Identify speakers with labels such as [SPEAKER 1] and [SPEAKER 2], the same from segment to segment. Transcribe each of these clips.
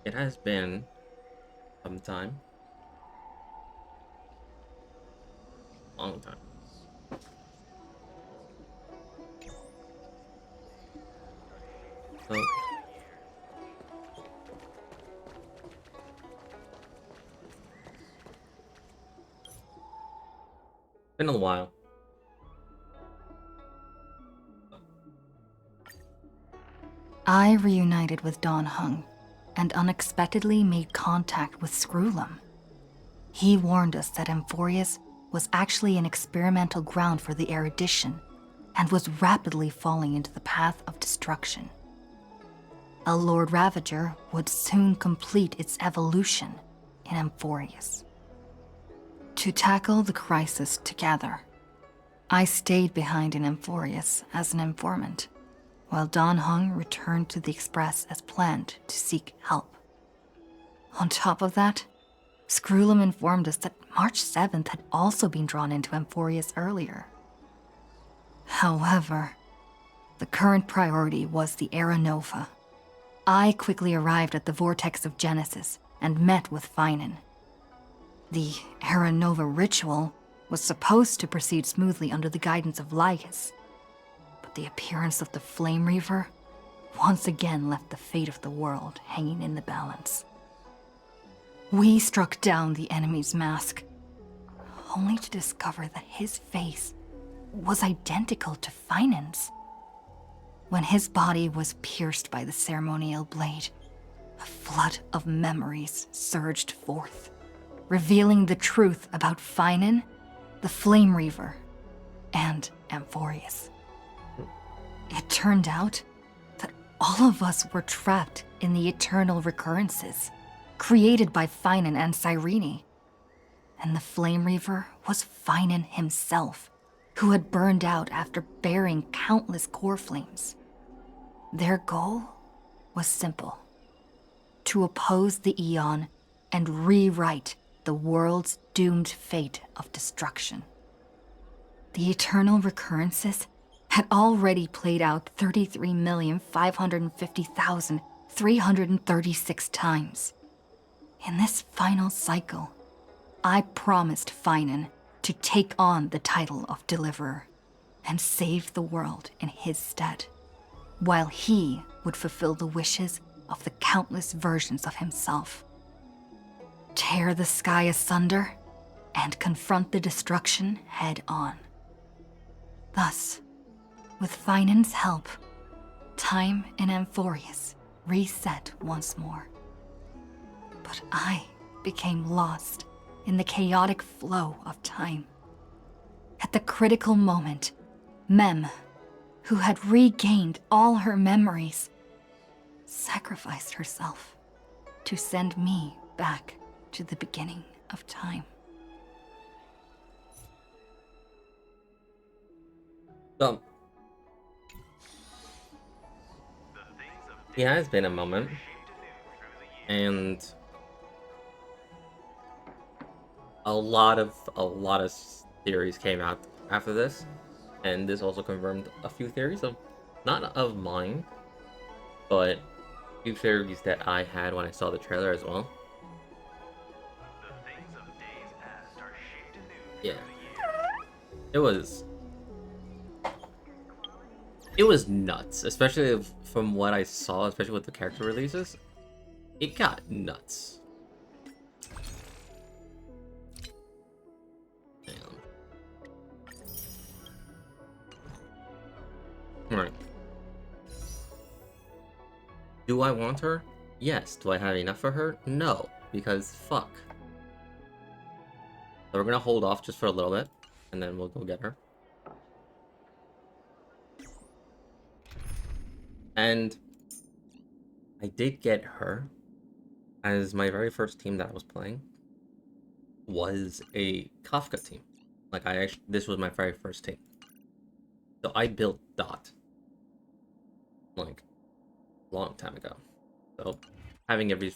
[SPEAKER 1] It has been some time. Long time. So, been a while.
[SPEAKER 2] I reunited with Don Hung and unexpectedly made contact with Screwlum. He warned us that Amphorius was actually an experimental ground for the erudition and was rapidly falling into the path of destruction. A Lord Ravager would soon complete its evolution in Amphorius. To tackle the crisis together, I stayed behind in Amphorius as an informant, while Don Hung returned to the Express as planned to seek help. On top of that, Screwlum informed us that March 7th had also been drawn into Amphorius earlier. However, the current priority was the Era Nova. I quickly arrived at the Vortex of Genesis and met with Finan. The Era Nova ritual was supposed to proceed smoothly under the guidance of Lycus, but the appearance of the Flame Reaver once again left the fate of the world hanging in the balance. We struck down the enemy's mask, only to discover that his face was identical to Finan's. When his body was pierced by the ceremonial blade, a flood of memories surged forth, revealing the truth about Finan, the Flame Reaver, and Amphorius. It turned out that all of us were trapped in the eternal recurrences created by Finan and Cyrene. And the Flame Reaver was Finan himself, who had burned out after bearing countless core flames. Their goal was simple: to oppose the Aeon and rewrite the world's doomed fate of destruction. The eternal recurrences had already played out 33,550,336 times. In this final cycle, I promised Finan to take on the title of Deliverer and save the world in his stead, while he would fulfill the wishes of the countless versions of himself. Tear the sky asunder and confront the destruction head on. Thus, with Finan's help, time in Amphorius reset once more. But I became lost in the chaotic flow of time. At the critical moment, Mem, who had regained all her memories, sacrificed herself to send me back to the beginning of time.
[SPEAKER 1] So, it has been a moment, and a lot of theories came out after this, and this also confirmed a few theories of not of mine, but a few theories that I had when I saw the trailer as well. Yeah, it was nuts, especially from what I saw, especially with the character releases. It got nuts. Right. Do I want her? Yes. Do I have enough for her? No, because fuck. So we're gonna hold off just for a little bit, and then we'll go get her. And I did get her, as my very first team that I was playing was a Kafka team. Like, this was my very first team. So I built Dot, like, a long time ago. So having every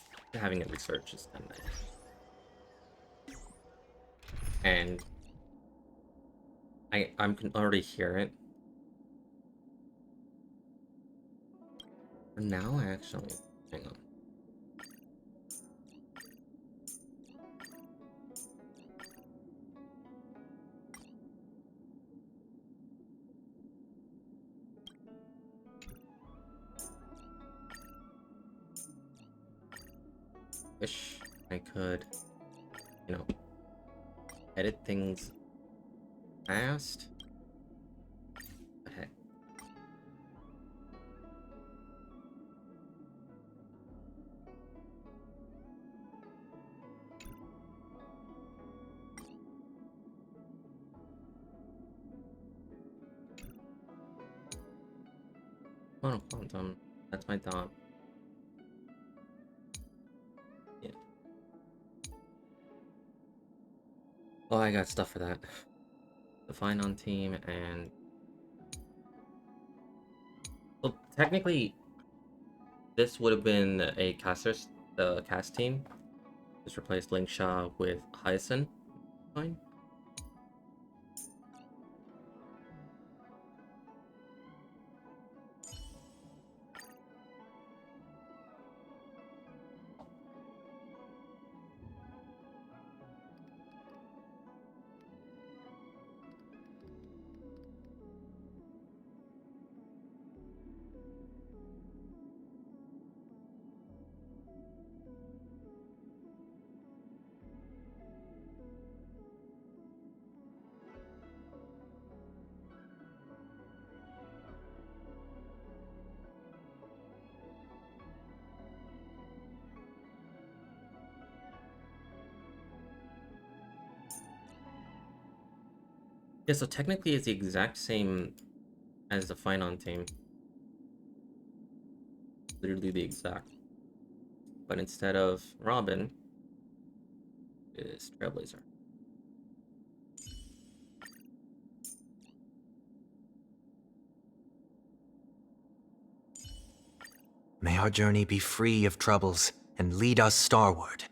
[SPEAKER 1] search is kind of nice. And I can already hear it. For now, hang on. wish I could, you know, edit things fast. But hey. Oh, quantum. That's my dot. Yeah. Oh, I got stuff for that. The fine on team and well, technically, this would have been a casters, the cast team. Just replaced Linkshaw with Hyacinth. Fine. Yeah, so technically it's the exact same as the fine on team. Literally the exact. But instead of Robin, is Trailblazer.
[SPEAKER 3] May our journey be free of troubles and lead us starward.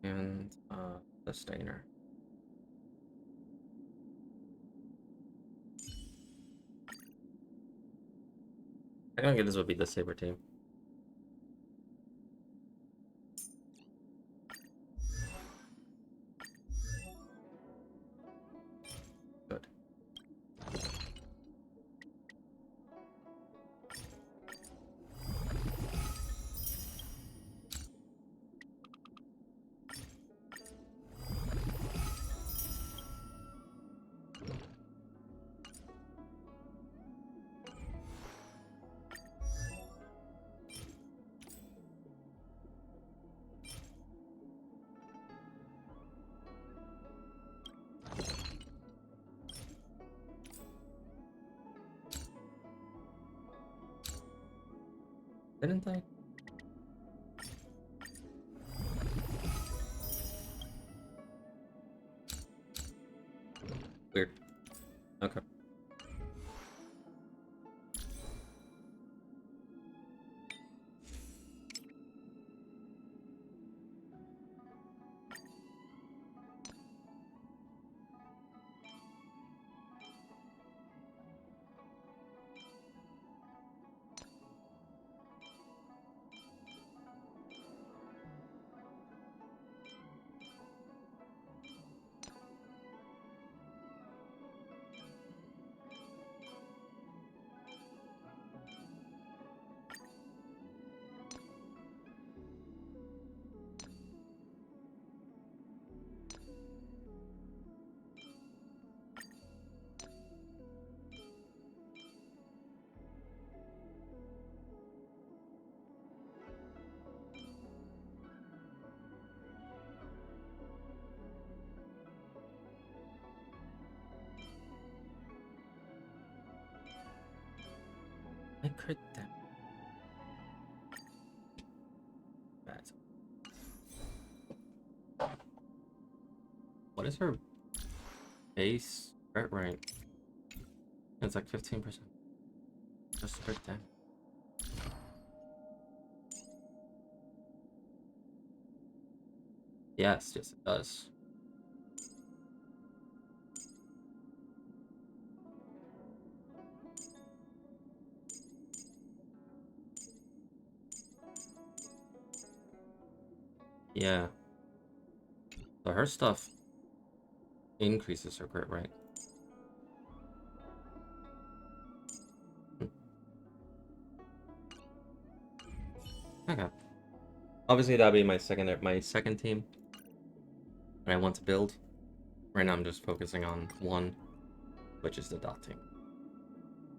[SPEAKER 1] And Sustainer. I don't get this would be the Saber team. Good. Didn't I? Weird. Okay. I crit that. Bad. What is her base crit rank? It's like 15%. Just crit damage. Yes, yes it does. Yeah. So her stuff increases her crit rank. Okay. Obviously, that'd be my second team that I want to build. Right now, I'm just focusing on one, which is the dot team.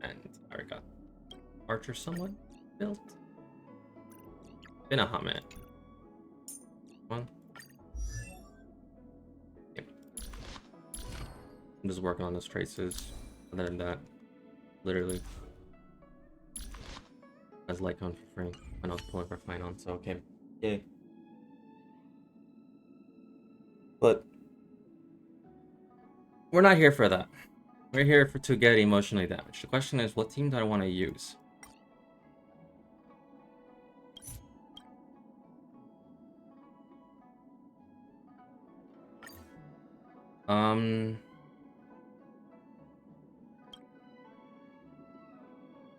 [SPEAKER 1] And I already got Archer somewhat built. Been a hot minute. One. Yep. I'm just working on those traces. Other than that, literally, I was like going for free when I was pulling for fine on. So okay, yay. But we're not here for that. We're here to get emotionally damaged. The question is, what team do I want to use? I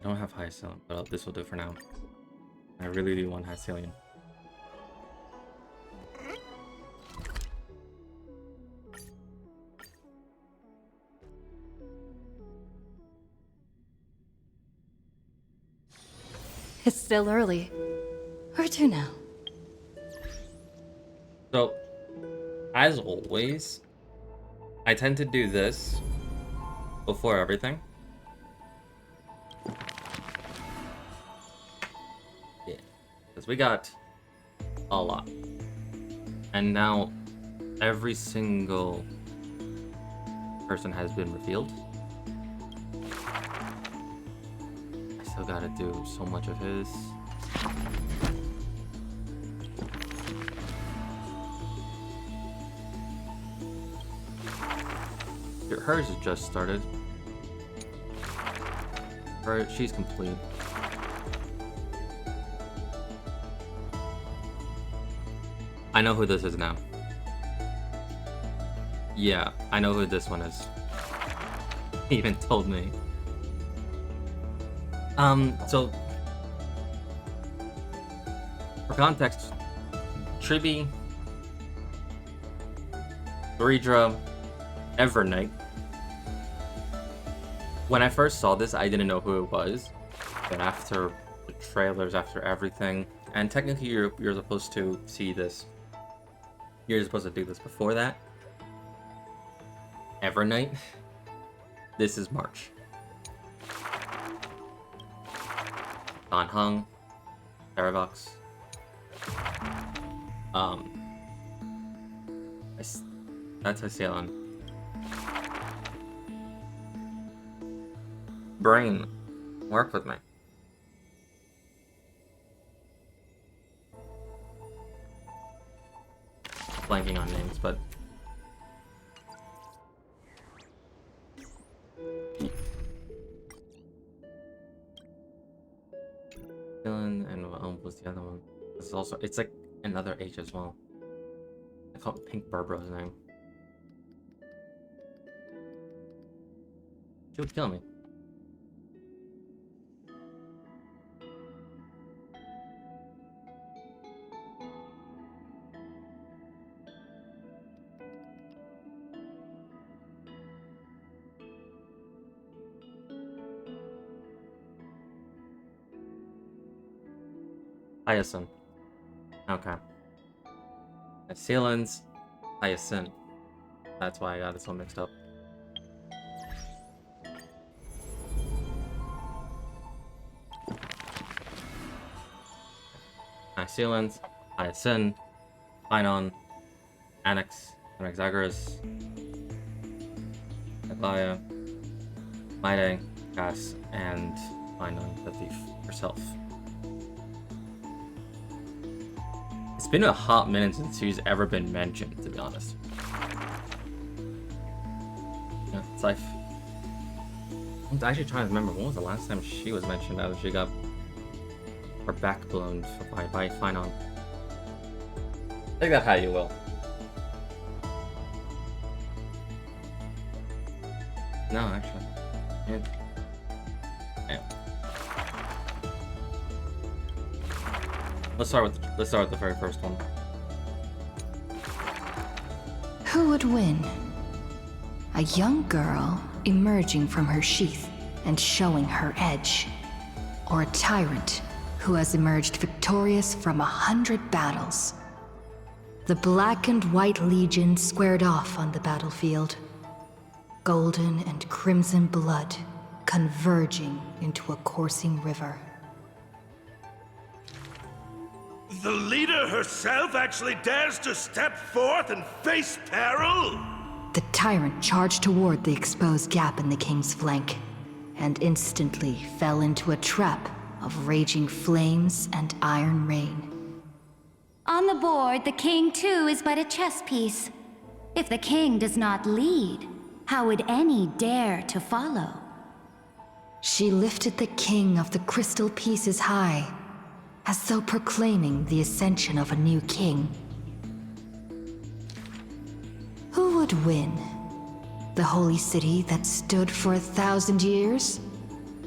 [SPEAKER 1] don't have Hyacillion, but this will do for now. I really do want Hyacillion.
[SPEAKER 2] It's still early. Where to now?
[SPEAKER 1] So, as always, I tend to do this before everything. Yeah, because we got a lot. And now every single person has been revealed. I still gotta do so much of his. Hers has just started. She's complete. I know who this is now. Yeah, I know who this one is. He even told me. So for context, Tribi, Doridra, Evernight. When I first saw this, I didn't know who it was, but after the trailers, after everything, and technically you're supposed to see this. You're supposed to do this before that. Evernight. This is March. Don Hung, Paradox. That's Hyacillion. Brain, work with me. Blanking on names, but Dylan and what was the other one? It's like another H as well. I call it Pink Burbo's name. She would kill me. Hyacinth. Okay. Hyacillion's Hyacinth. That's why I got it so mixed up. Hyacillion's Hyacinth, Finon, Annex, Anaxagoras, Aglaya, Maide, Cass, and Finon, the thief herself. It's been a hot minute since she's ever been mentioned, to be honest. Yeah, it's like... I'm actually trying to remember, when was the last time she was mentioned after she got her back blown by Finon? Take that how you will. No, actually. Yeah. Let's start with the very first one.
[SPEAKER 2] Who would win? A young girl emerging from her sheath and showing her edge, or a tyrant who has emerged victorious from 100 battles. The Black and White Legion squared off on the battlefield. Golden and crimson blood converging into a coursing river.
[SPEAKER 4] The leader herself actually dares to step forth and face peril?
[SPEAKER 2] The tyrant charged toward the exposed gap in the king's flank, and instantly fell into a trap of raging flames and iron rain.
[SPEAKER 5] On the board, the king too is but a chess piece. If the king does not lead, how would any dare to follow?
[SPEAKER 2] She lifted the king of the crystal pieces high, as though proclaiming the ascension of a new king. Who would win? The holy city that stood for 1,000 years?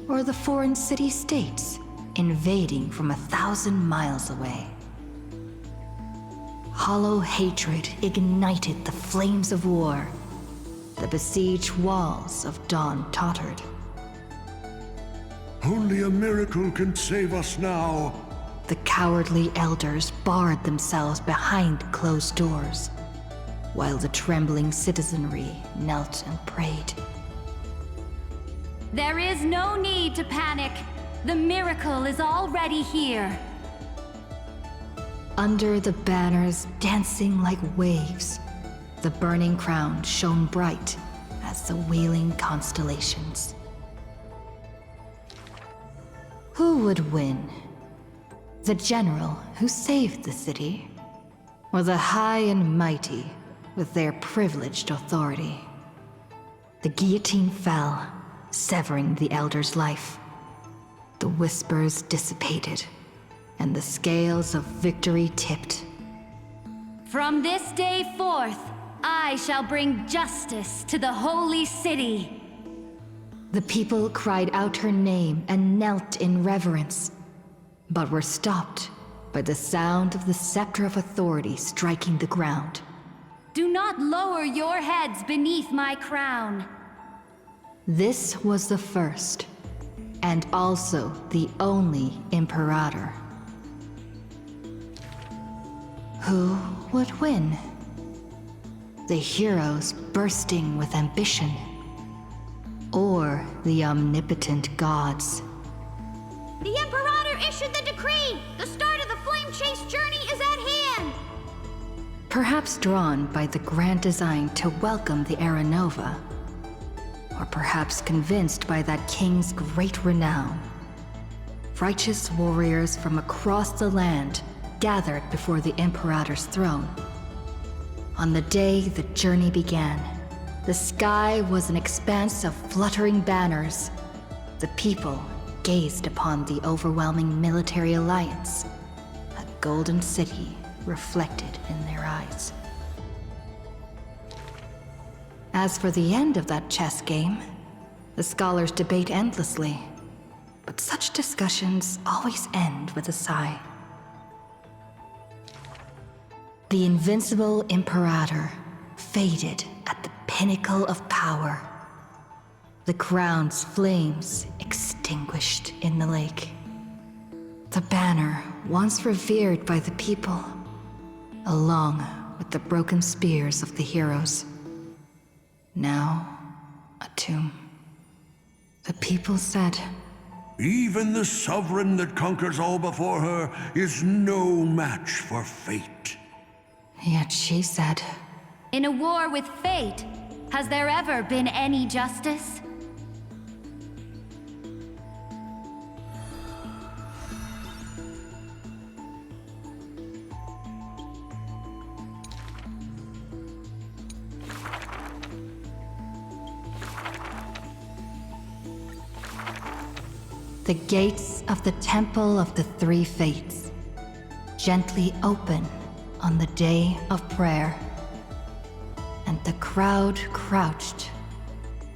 [SPEAKER 2] Or the foreign city-states invading from 1,000 miles away? Hollow hatred ignited the flames of war. The besieged walls of dawn tottered.
[SPEAKER 4] Only a miracle can save us now.
[SPEAKER 2] The cowardly elders barred themselves behind closed doors, while the trembling citizenry knelt and prayed.
[SPEAKER 5] There is no need to panic. The miracle is already here.
[SPEAKER 2] Under the banners dancing like waves, the burning crown shone bright as the wheeling constellations. Who would win? The general who saved the city, or the high and mighty with their privileged authority? The guillotine fell, severing the elder's life. The whispers dissipated, and the scales of victory tipped.
[SPEAKER 5] From this day forth, I shall bring justice to the holy city.
[SPEAKER 2] The people cried out her name and knelt in reverence, but were stopped by the sound of the scepter of authority striking the ground.
[SPEAKER 5] Do not lower your heads beneath my crown.
[SPEAKER 2] This was the first, and also the only Imperator. Who would win? The heroes bursting with ambition, or the omnipotent gods?
[SPEAKER 6] The Imperator issued the decree! The start of the Flame Chase journey is at hand!
[SPEAKER 2] Perhaps drawn by the grand design to welcome the Era Nova, or perhaps convinced by that king's great renown. Righteous warriors from across the land gathered before the Imperator's throne. On the day the journey began, the sky was an expanse of fluttering banners. The people gazed upon the overwhelming military alliance, a golden city reflected in their eyes. As for the end of that chess game, the scholars debate endlessly, but such discussions always end with a sigh. The invincible Imperator faded at the pinnacle of power. The crown's flames extinguished in the lake. The banner, once revered by the people, along with the broken spears of the heroes, now a tomb. The people said,
[SPEAKER 4] Even the sovereign that conquers all before her is no match for fate.
[SPEAKER 2] Yet she said,
[SPEAKER 5] In a war with fate, has there ever been any justice?
[SPEAKER 2] The gates of the Temple of the Three Fates gently open on the day of prayer, and the crowd crouched,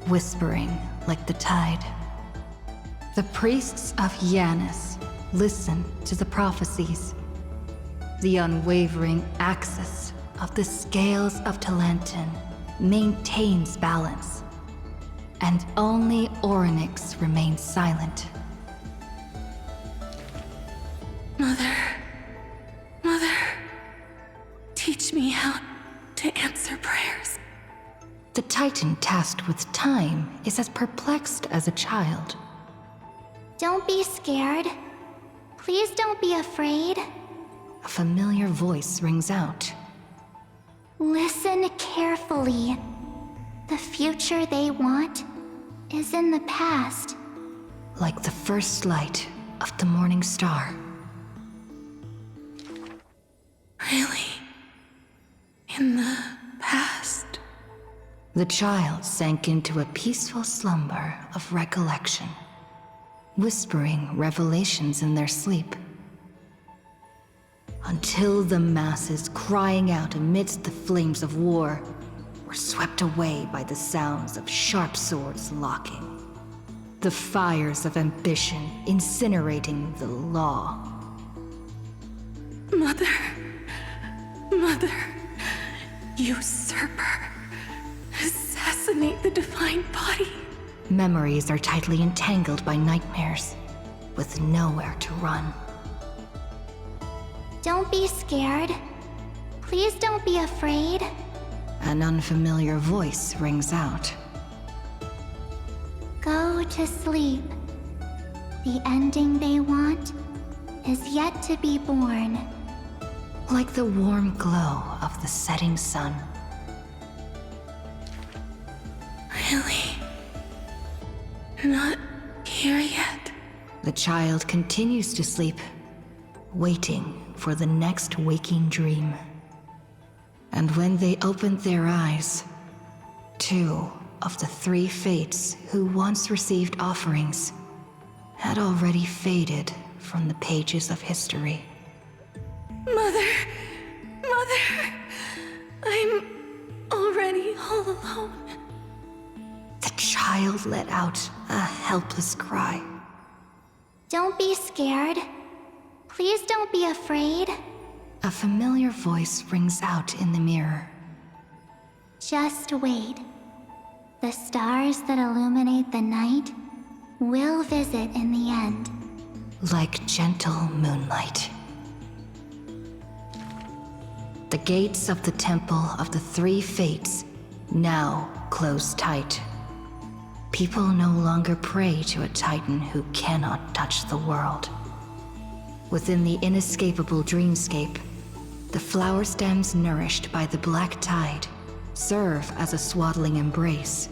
[SPEAKER 2] whispering like the tide. The priests of Yanis listen to the prophecies. The unwavering axis of the scales of Talenton maintains balance, and only Orynyx remains silent.
[SPEAKER 7] Teach me how to answer prayers.
[SPEAKER 2] The Titan tasked with time is as perplexed as a child.
[SPEAKER 6] Don't be scared. Please don't be afraid.
[SPEAKER 2] A familiar voice rings out.
[SPEAKER 6] Listen carefully. The future they want is in the past.
[SPEAKER 2] Like the first light of the morning star.
[SPEAKER 7] Really? In the past?
[SPEAKER 2] The child sank into a peaceful slumber of recollection, whispering revelations in their sleep. Until the masses crying out amidst the flames of war were swept away by the sounds of sharp swords locking. The fires of ambition incinerating the law.
[SPEAKER 7] Mother, usurper, assassinate the divine body.
[SPEAKER 2] Memories are tightly entangled by nightmares, with nowhere to run.
[SPEAKER 6] Don't be scared. Please don't be afraid.
[SPEAKER 2] An unfamiliar voice rings out.
[SPEAKER 6] Go to sleep. The ending they want is yet to be born.
[SPEAKER 2] Like the warm glow of the setting sun.
[SPEAKER 7] Really? Not here yet?
[SPEAKER 2] The child continues to sleep, waiting for the next waking dream. And when they opened their eyes, 2 of the 3 fates who once received offerings had already faded from the pages of history.
[SPEAKER 7] Mother! I'm already all alone.
[SPEAKER 2] The child let out a helpless cry.
[SPEAKER 6] Don't be scared. Please don't be afraid.
[SPEAKER 2] A familiar voice rings out in the mirror.
[SPEAKER 6] Just wait. The stars that illuminate the night will visit in the end.
[SPEAKER 2] Like gentle moonlight. The gates of the Temple of the 3 Fates now close tight. People no longer pray to a titan who cannot touch the world. Within the inescapable dreamscape, the flower stems nourished by the black tide serve as a swaddling embrace,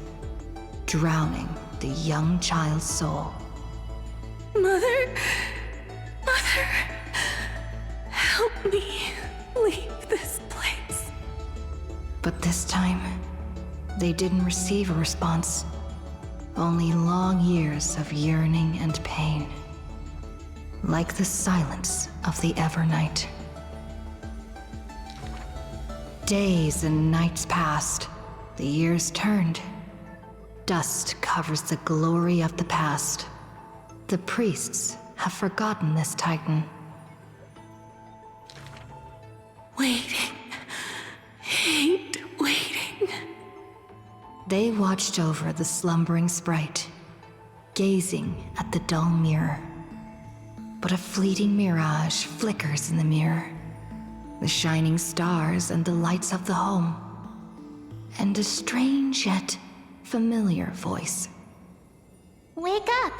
[SPEAKER 2] drowning the young child's soul.
[SPEAKER 7] Mother, help me leave this place.
[SPEAKER 2] But this time, they didn't receive a response. Only long years of yearning and pain. Like the silence of the Evernight. Days and nights passed. The years turned. Dust covers the glory of the past. The priests have forgotten this titan.
[SPEAKER 7] Waiting. Hate waiting.
[SPEAKER 2] They watched over the slumbering sprite, gazing at the dull mirror. But a fleeting mirage flickers in the mirror. The shining stars and the lights of the home. And a strange yet familiar voice.
[SPEAKER 6] Wake up!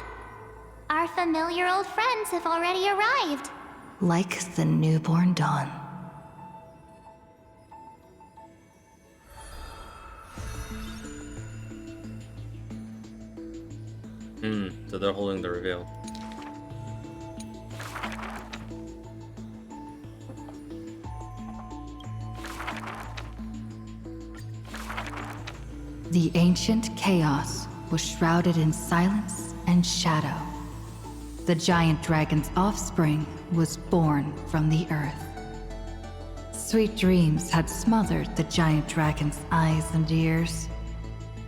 [SPEAKER 6] Our familiar old friends have already arrived.
[SPEAKER 2] Like the newborn dawn.
[SPEAKER 1] So they're holding the reveal.
[SPEAKER 2] The ancient chaos was shrouded in silence and shadow. The giant dragon's offspring was born from the earth. Sweet dreams had smothered the giant dragon's eyes and ears.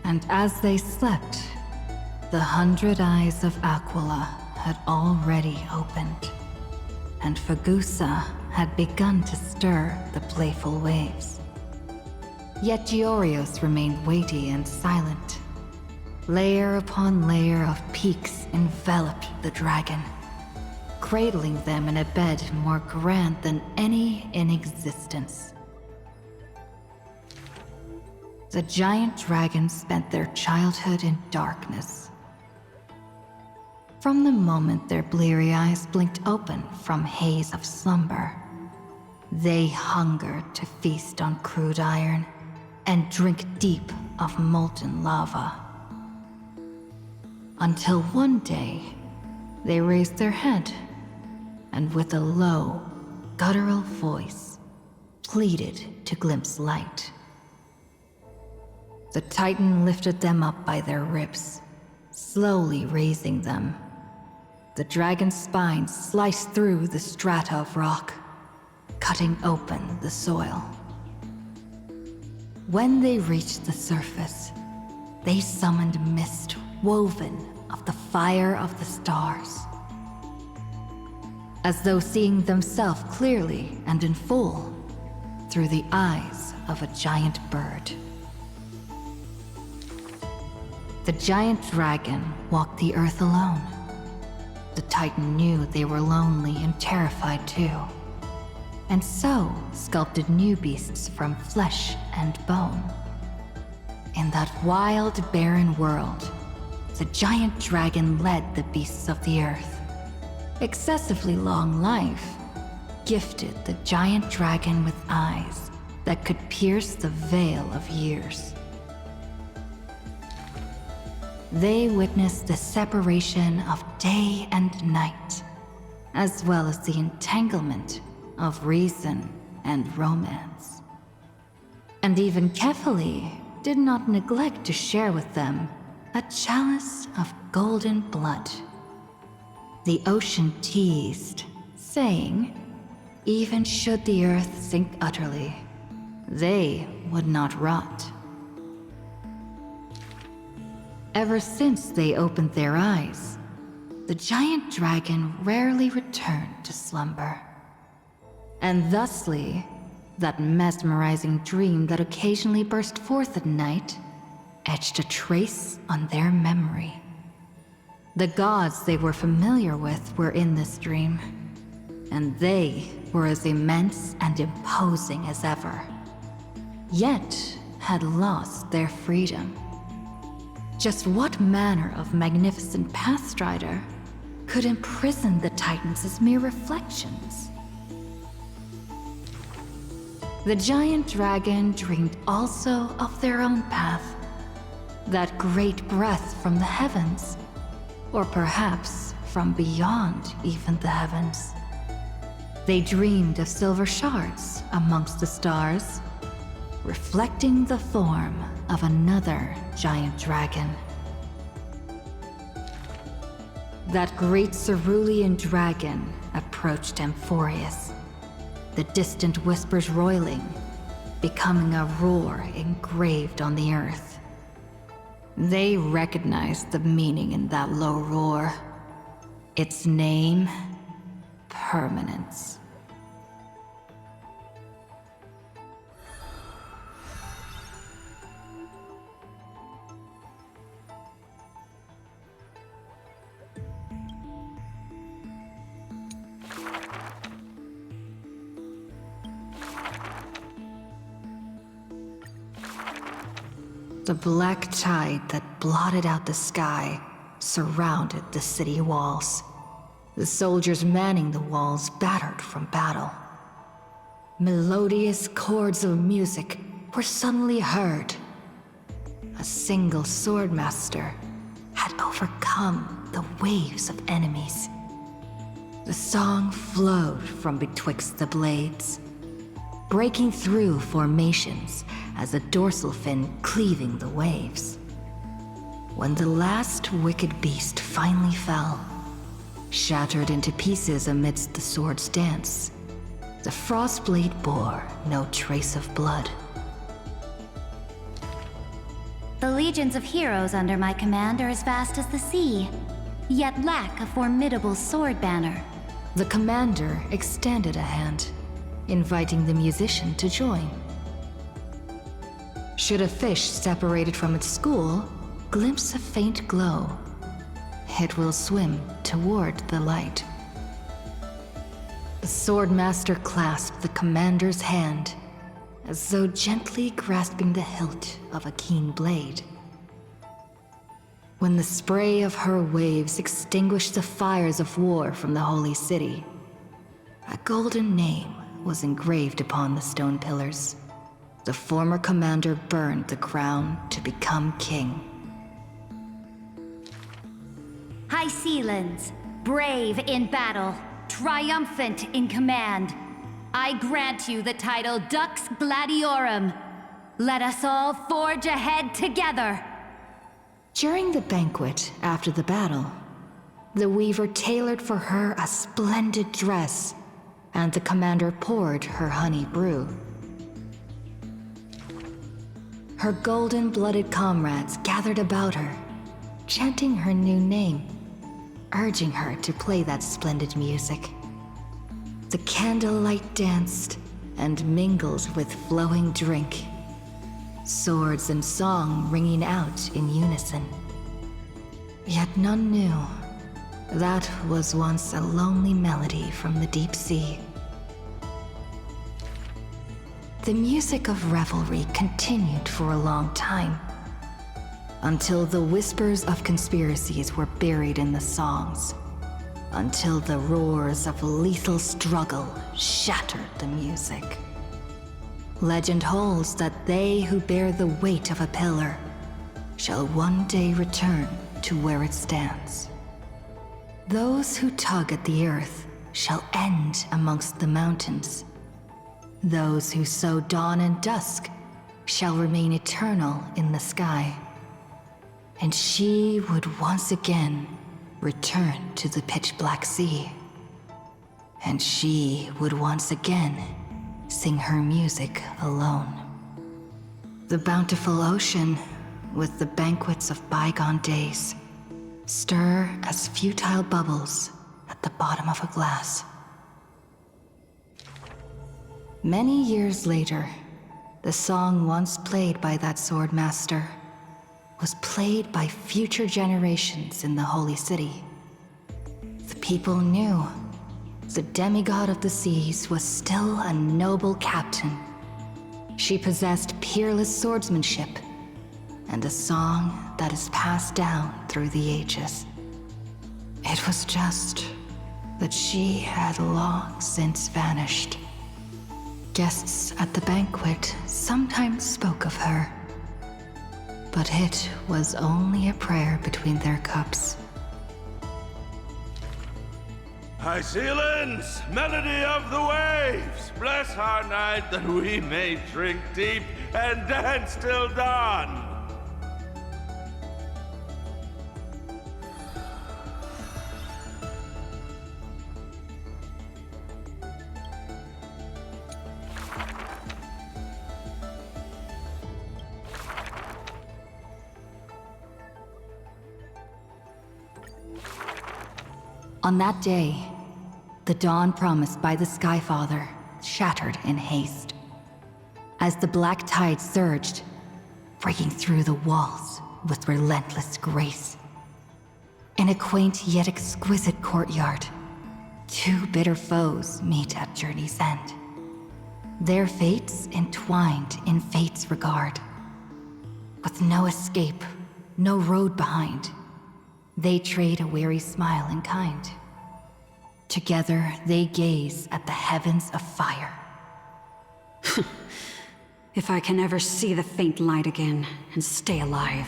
[SPEAKER 2] And as they slept, the 100 eyes of Aquila had already opened. And Fagusa had begun to stir the playful waves. Yet Giorios remained weighty and silent. Layer upon layer of peaks enveloped the dragon, cradling them in a bed more grand than any in existence. The giant dragons spent their childhood in darkness. From the moment their bleary eyes blinked open from haze of slumber, they hungered to feast on crude iron and drink deep of molten lava. Until one day, they raised their head and with a low, guttural voice, pleaded to glimpse light. The Titan lifted them up by their ribs, slowly raising them. The dragon's spine sliced through the strata of rock, cutting open the soil. When they reached the surface, they summoned mist woven of the fire of the stars. As though seeing themselves clearly and in full through the eyes of a giant bird. The giant dragon walked the earth alone. The Titan knew they were lonely and terrified too, and so sculpted new beasts from flesh and bone. In that wild, barren world, the giant dragon led the beasts of the earth. Excessively long life gifted the giant dragon with eyes that could pierce the veil of years. They witnessed the separation of day and night, as well as the entanglement of reason and romance. And even Kefali did not neglect to share with them a chalice of golden blood. The ocean teased, saying, even should the earth sink utterly, they would not rot. Ever since they opened their eyes, the giant dragon rarely returned to slumber. And thusly, that mesmerizing dream that occasionally burst forth at night etched a trace on their memory. The gods they were familiar with were in this dream, and they were as immense and imposing as ever, yet had lost their freedom. Just what manner of magnificent pathstrider could imprison the Titans as mere reflections? The giant dragon dreamed also of their own path, that great breath from the heavens, or perhaps from beyond even the heavens. They dreamed of silver shards amongst the stars, reflecting the form of another giant dragon. That great cerulean dragon approached Amphorius, the distant whispers roiling, becoming a roar engraved on the earth. They recognized the meaning in that low roar. Its name, permanence. The black tide that blotted out the sky surrounded the city walls. The soldiers manning the walls battered from battle. Melodious chords of music were suddenly heard. A single swordmaster had overcome the waves of enemies. The song flowed from betwixt the blades, breaking through formations as a dorsal fin cleaving the waves. When the last wicked beast finally fell, shattered into pieces amidst the sword's dance, the Frostblade bore no trace of blood.
[SPEAKER 5] The legions of heroes under my command are as vast as the sea, yet lack a formidable sword banner.
[SPEAKER 2] The commander extended a hand, inviting the musician to join. Should a fish separated from its school glimpse a faint glow, it will swim toward the light. The swordmaster clasped the commander's hand, as though gently grasping the hilt of a keen blade. When the spray of her waves extinguished the fires of war from the holy city, a golden name was engraved upon the stone pillars. The former commander burned the crown to become king.
[SPEAKER 5] High Sealands, brave in battle, triumphant in command, I grant you the title Dux Gladiorum. Let us all forge ahead together.
[SPEAKER 2] During the banquet after the battle, the weaver tailored for her a splendid dress, and the commander poured her honey brew. Her golden-blooded comrades gathered about her, chanting her new name, urging her to play that splendid music. The candlelight danced and mingled with flowing drink, swords and song ringing out in unison. Yet none knew that was once a lonely melody from the deep sea. The music of revelry continued for a long time, until the whispers of conspiracies were buried in the songs, until the roars of lethal struggle shattered the music. Legend holds that they who bear the weight of a pillar shall one day return to where it stands. Those who tug at the earth shall end amongst the mountains. Those who sow dawn and dusk shall remain eternal in the sky. And she would once again return to the pitch-black sea. And she would once again sing her music alone. The bountiful ocean, with the banquets of bygone days, stir as futile bubbles at the bottom of a glass. Many years later, the song once played by that sword master was played by future generations in the Holy City. The people knew the demigod of the seas was still a noble captain. She possessed peerless swordsmanship and a song that is passed down through the ages. It was just that she had long since vanished. Guests at the banquet sometimes spoke of her, but it was only a prayer between their cups.
[SPEAKER 8] High Sealands, melody of the waves, bless our night that we may drink deep and dance till dawn.
[SPEAKER 2] On that day, the dawn promised by the Skyfather shattered in haste. As the black tide surged, breaking through the walls with relentless grace. In a quaint yet exquisite courtyard, two bitter foes meet at journey's end. Their fates entwined in fate's regard. With no escape, no road behind, they trade a weary smile in kind. Together, they gaze at the heavens of fire.
[SPEAKER 9] If I can ever see the faint light again and stay alive.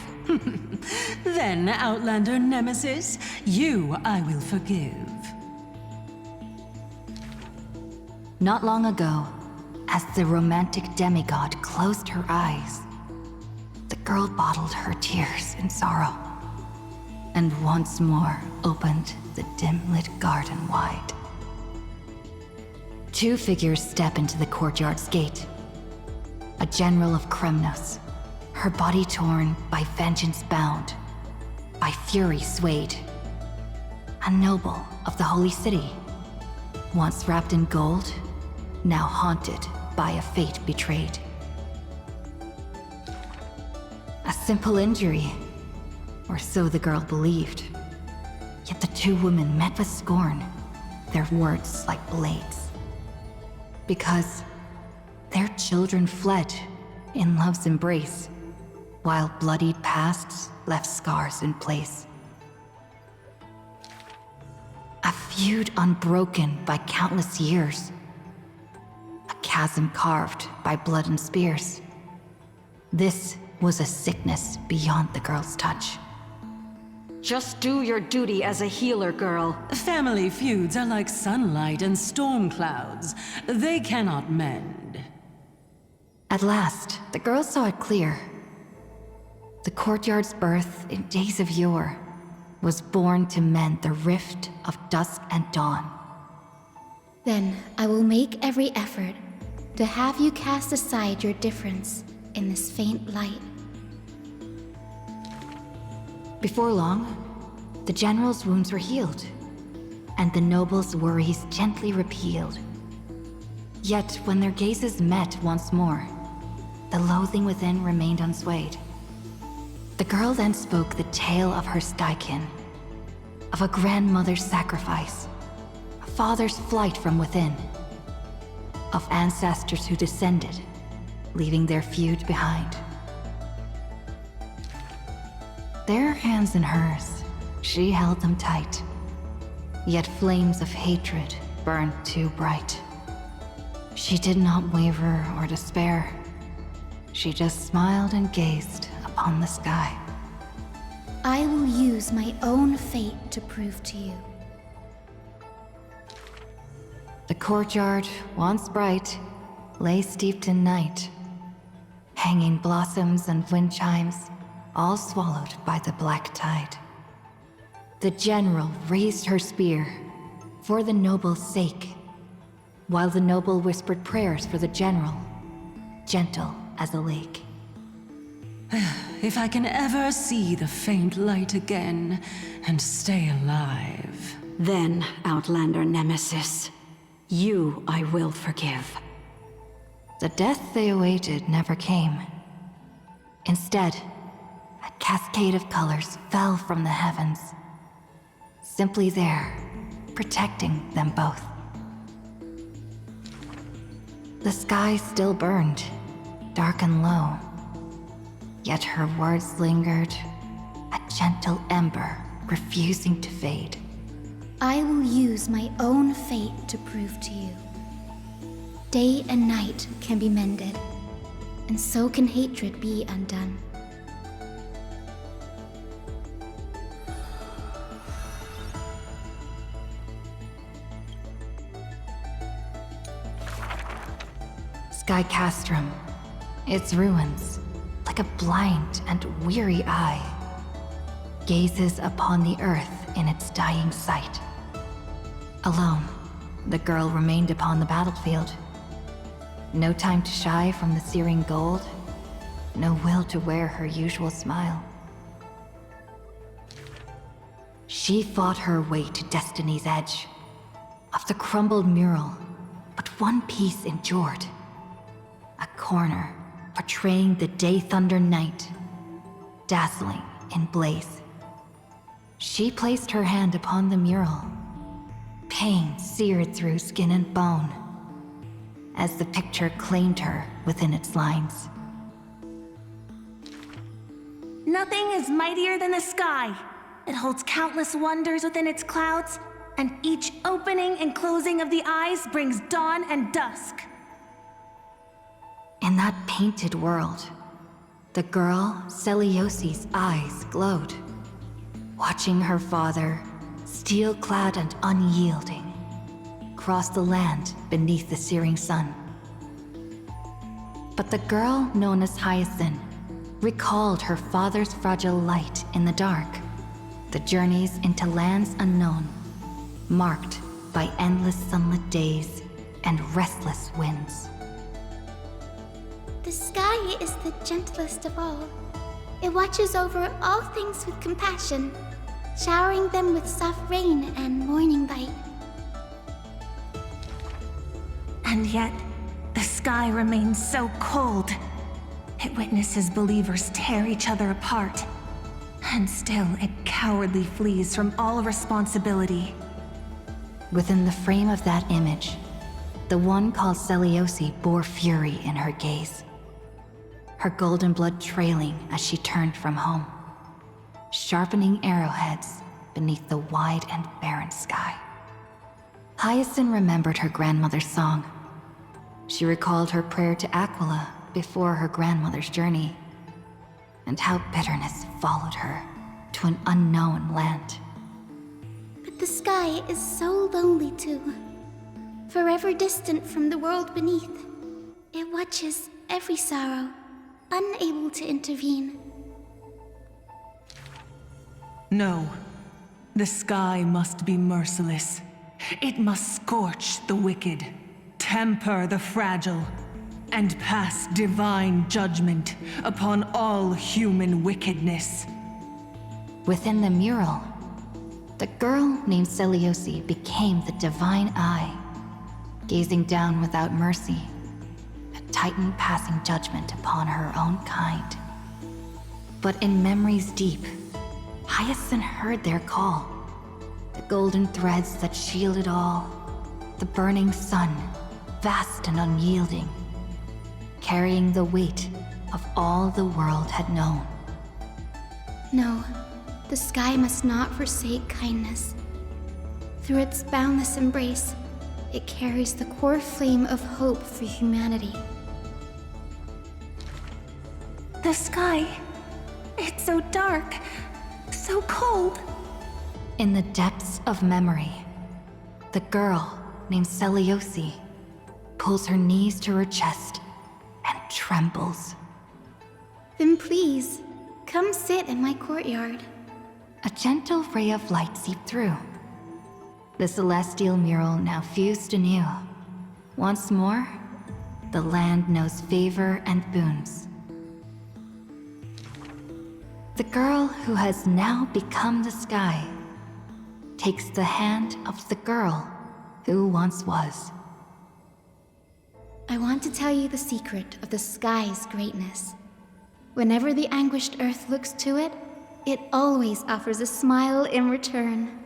[SPEAKER 10] Then, Outlander Nemesis, you I will forgive.
[SPEAKER 2] Not long ago, as the romantic demigod closed her eyes, the girl bottled her tears in sorrow, and once more opened the dim-lit garden wide. Two figures step into the courtyard's gate. A general of Kremnos, her body torn, by vengeance bound, by fury swayed. A noble of the Holy City, once wrapped in gold, now haunted by a fate betrayed. A simple injury, or so the girl believed. Yet the two women met with scorn, their words like blades. Because their children fled in love's embrace, while bloodied pasts left scars in place. A feud unbroken by countless years. A chasm carved by blood and spears. This was a sickness beyond the girl's touch.
[SPEAKER 9] Just do your duty as a healer, girl.
[SPEAKER 10] Family feuds are like sunlight and storm clouds. They cannot mend.
[SPEAKER 2] At last, the girl saw it clear. The courtyard's birth in days of yore was born to mend the rift of dusk and dawn.
[SPEAKER 6] Then I will make every effort to have you cast aside your difference in this faint light.
[SPEAKER 2] Before long, the general's wounds were healed, and the noble's worries gently repealed. Yet when their gazes met once more, the loathing within remained unswayed. The girl then spoke the tale of her skykin, of a grandmother's sacrifice, a father's flight from within, of ancestors who descended, leaving their feud behind. Their hands in hers, she held them tight, yet flames of hatred burned too bright. She did not waver or despair. She just smiled and gazed upon the sky.
[SPEAKER 6] I will use my own fate to prove to you.
[SPEAKER 2] The courtyard, once bright, lay steeped in night. Hanging blossoms and wind chimes, all swallowed by the black tide. The general raised her spear, for the noble's sake, while the noble whispered prayers for the general, gentle as a lake.
[SPEAKER 10] If I can ever see the faint light again and stay alive.
[SPEAKER 9] Then, Outlander Nemesis, you I will forgive.
[SPEAKER 2] The death they awaited never came. Instead, a cascade of colors fell from the heavens, simply there, protecting them both. The sky still burned, dark and low, yet her words lingered, a gentle ember refusing to fade.
[SPEAKER 6] I will use my own fate to prove to you. Day and night can be mended, and so can hatred be undone.
[SPEAKER 2] Sky Castrum, its ruins, like a blind and weary eye, gazes upon the earth in its dying sight. Alone, the girl remained upon the battlefield. No time to shy from the searing gold, no will to wear her usual smile. She fought her way to destiny's edge. Of the crumbled mural, but one piece endured. A corner portraying the day thunder night, dazzling in blaze. She placed her hand upon the mural. Pain seared through skin and bone, as the picture claimed her within its lines.
[SPEAKER 7] Nothing is mightier than the sky. It holds countless wonders within its clouds, and each opening and closing of the eyes brings dawn and dusk.
[SPEAKER 2] In that painted world, the girl Celiosi's eyes glowed, watching her father, steel-clad and unyielding, cross the land beneath the searing sun. But the girl known as Hyacinth recalled her father's fragile light in the dark, the journeys into lands unknown, marked by endless sunlit days and restless winds.
[SPEAKER 6] The sky is the gentlest of all. It watches over all things with compassion, showering them with soft rain and morning light.
[SPEAKER 7] And yet, the sky remains so cold. It witnesses believers tear each other apart. And still, it cowardly flees from all responsibility.
[SPEAKER 2] Within the frame of that image, the the one called Seliosi bore fury in her gaze, her golden blood trailing as she turned from home, sharpening arrowheads beneath the wide and barren sky. Hyacinth remembered her grandmother's song. She recalled her prayer to Aquila before her grandmother's journey, and how bitterness followed her to an unknown land.
[SPEAKER 6] But the sky is so lonely too. Forever distant from the world beneath. It watches every sorrow, unable to intervene.
[SPEAKER 7] No. The sky must be merciless. It must scorch the wicked, temper the fragile, and pass divine judgment upon all human wickedness.
[SPEAKER 2] Within the mural, the girl named Seliosi became the divine eye, gazing down without mercy, a titan passing judgment upon her own kind. But in memories deep, Hyacinth heard their call, the golden threads that shielded all, the burning sun, vast and unyielding, carrying the weight of all the world had known.
[SPEAKER 6] No, the sky must not forsake kindness. Through its boundless embrace, it carries the core flame of hope for humanity.
[SPEAKER 7] The sky, it's so dark, so cold.
[SPEAKER 2] In the depths of memory, the girl named Seliosi pulls her knees to her chest and trembles.
[SPEAKER 6] Then please, come sit in my courtyard.
[SPEAKER 2] A gentle ray of light seeped through. The celestial mural now fused anew. Once more, the land knows favor and boons. The girl who has now become the sky takes the hand of the girl who once was.
[SPEAKER 6] I want to tell you the secret of the sky's greatness. Whenever the anguished earth looks to it, it always offers a smile in return.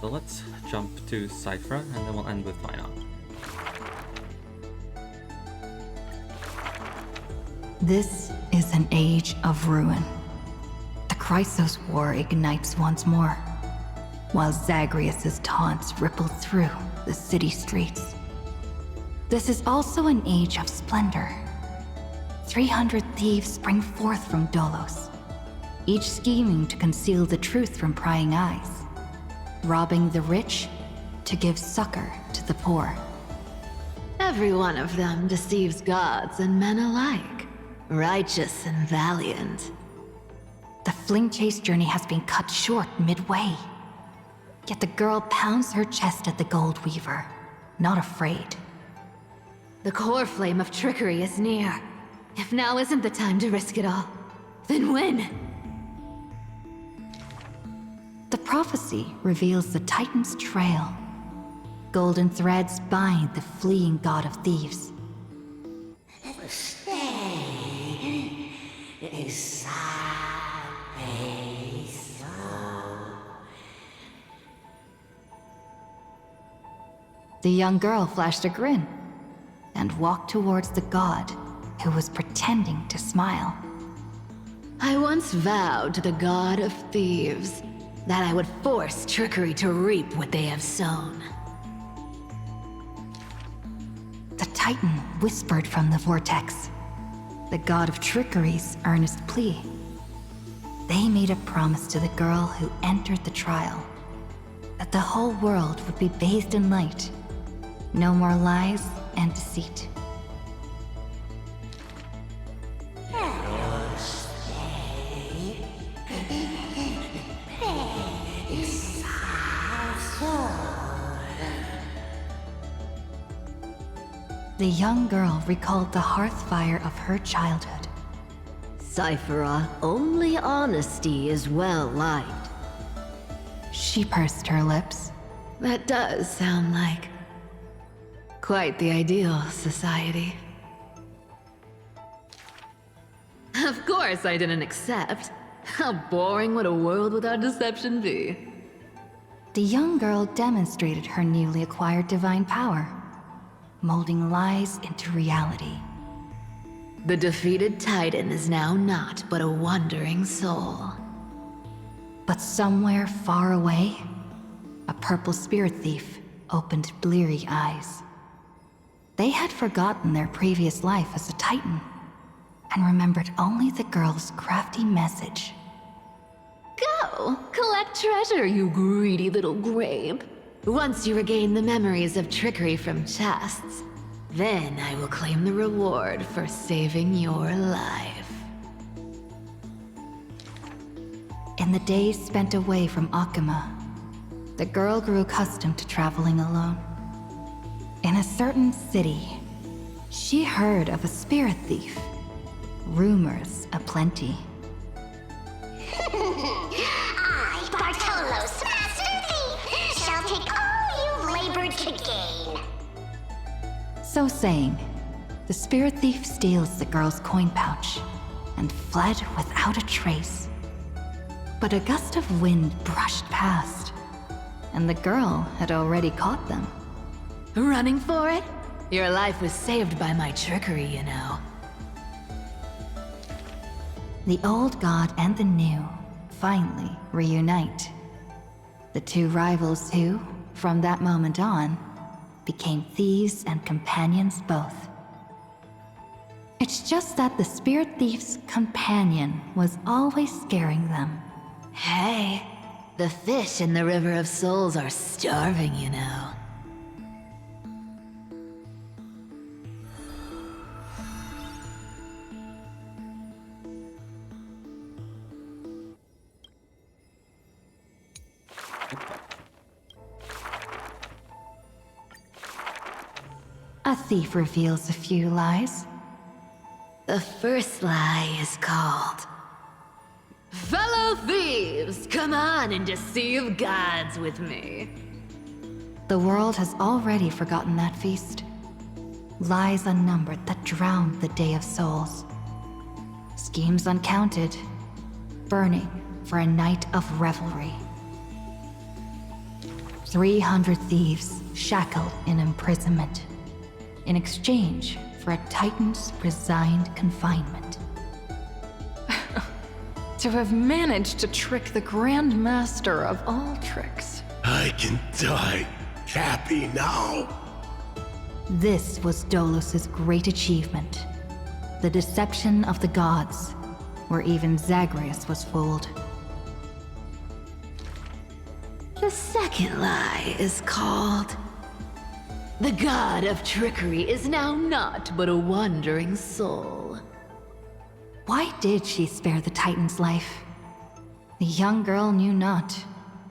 [SPEAKER 1] So let's jump to Cypher, and then we'll end with Final.
[SPEAKER 2] This is an age of ruin. The Chrysos War ignites once more, while Zagreus' taunts ripple through the city streets. This is also an age of splendor. 300 thieves spring forth from Dolos, each scheming to conceal the truth from prying eyes, robbing the rich to give succor to the poor.
[SPEAKER 11] Every one of them deceives gods and men alike, righteous and valiant.
[SPEAKER 2] The fling chase journey has been cut short midway. Yet the girl pounds her chest at the gold weaver, not afraid.
[SPEAKER 11] The core flame of trickery is near. If now isn't the time to risk it all, then when?
[SPEAKER 2] The prophecy reveals the Titan's trail. Golden threads bind the fleeing god of thieves. The young girl flashed a grin and walked towards the god who was pretending to smile.
[SPEAKER 11] I once vowed to the god of thieves that I would force trickery to reap what they have sown.
[SPEAKER 2] The Titan whispered from the vortex, the god of trickery's earnest plea. They made a promise to the girl who entered the trial, that the whole world would be bathed in light. No more lies and deceit. The young girl recalled the hearth fire of her childhood.
[SPEAKER 11] Cyphera, only honesty is well liked.
[SPEAKER 2] She She pursed her lips.
[SPEAKER 11] That does sound like quite the ideal society. Of course I didn't accept. How boring would a world without deception be?
[SPEAKER 2] The young girl demonstrated her newly acquired divine power, molding lies into reality.
[SPEAKER 11] The defeated Titan is now not but a wandering soul.
[SPEAKER 2] But somewhere far away, a purple spirit thief opened bleary eyes. They had forgotten their previous life as a Titan, and remembered only the girl's crafty message.
[SPEAKER 11] Go! Collect treasure, you greedy little grape. Once you regain the memories of trickery from chests, then I will claim the reward for saving your life.
[SPEAKER 2] In the days spent away from Akuma, the girl grew accustomed to traveling alone. In a certain city, she heard of a spirit thief. Rumors aplenty.
[SPEAKER 12] I, Bartolo's master thief, shall take all you labored to gain.
[SPEAKER 2] So saying, the spirit thief steals the girl's coin pouch and fled without a trace. But a gust of wind brushed past, and the girl had already caught them.
[SPEAKER 11] Running for it? Your life was saved by my trickery, you know.
[SPEAKER 2] The old god and the new finally reunite. The two rivals who, from that moment on, became thieves and companions both. It's just that the spirit thief's companion was always scaring them.
[SPEAKER 11] Hey, the fish in the River of Souls are starving, you know.
[SPEAKER 2] A thief reveals a few lies.
[SPEAKER 11] The first lie is called... Fellow thieves, come on and deceive gods with me.
[SPEAKER 2] The world has already forgotten that feast. Lies unnumbered that drowned the Day of Souls. Schemes uncounted, burning for a night of revelry. 300 thieves shackled in imprisonment, in exchange for a Titan's resigned confinement.
[SPEAKER 13] To have managed to trick the Grand Master of all tricks.
[SPEAKER 14] I can die happy now.
[SPEAKER 2] This was Dolos's great achievement. The deception of the gods, where even Zagreus was fooled.
[SPEAKER 11] The second lie is called... The god of trickery is now not but a wandering soul.
[SPEAKER 2] Why did she spare the Titan's life? The young girl knew not,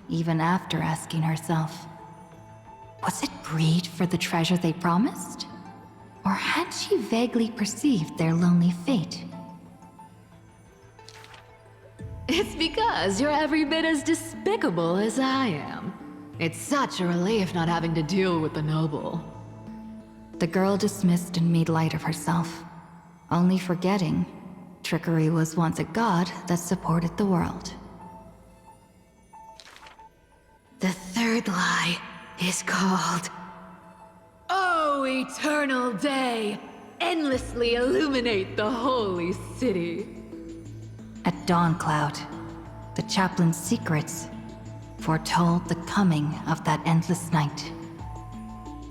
[SPEAKER 2] even after asking herself. Was it greed for the treasure they promised? Or had she vaguely perceived their lonely fate?
[SPEAKER 11] It's because you're every bit as despicable as I am. It's such a relief not having to deal with the noble.
[SPEAKER 2] The girl dismissed and made light of herself, only forgetting trickery was once a god that supported the world.
[SPEAKER 11] The third lie is called... Oh, eternal day! Endlessly illuminate the holy city.
[SPEAKER 2] At Dawncloud, the chaplain's secrets foretold the coming of that endless night.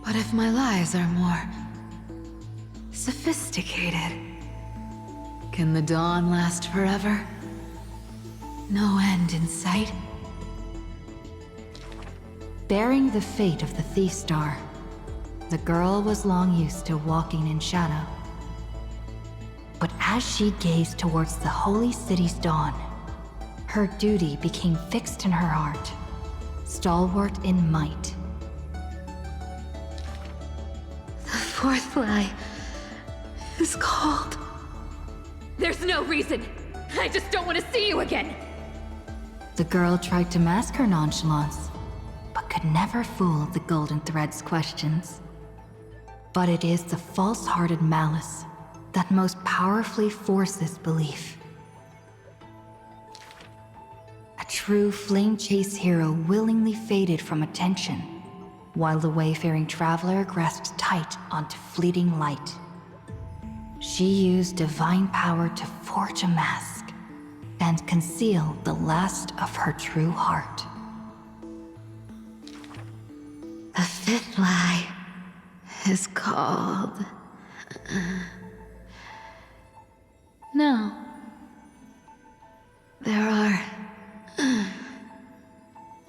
[SPEAKER 11] What if my lies are more... sophisticated? Can the dawn last forever? No end in sight?
[SPEAKER 2] Bearing the fate of the Thief Star, the girl was long used to walking in shadow. But as she gazed towards the holy city's dawn, her duty became fixed in her heart, stalwart in might.
[SPEAKER 11] The fourth lie is called... There's no reason! I just don't want to see you again!
[SPEAKER 2] The girl tried to mask her nonchalance, could never fool the Golden Thread's questions. But it is the false-hearted malice that most powerfully forces belief. A true flame chase hero willingly faded from attention, while the wayfaring traveler grasped tight onto fleeting light. She used divine power to forge a mask and conceal the last of her true heart.
[SPEAKER 11] The fifth lie is called... No. There are...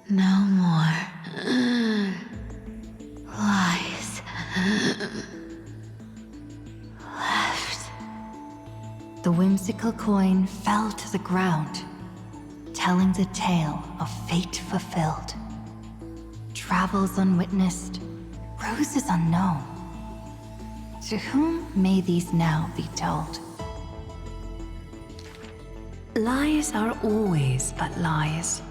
[SPEAKER 11] no more... lies... left.
[SPEAKER 2] The whimsical coin fell to the ground, telling the tale of fate fulfilled. Travels unwitnessed, roses unknown. To whom may these now be told?
[SPEAKER 9] Lies are always but lies.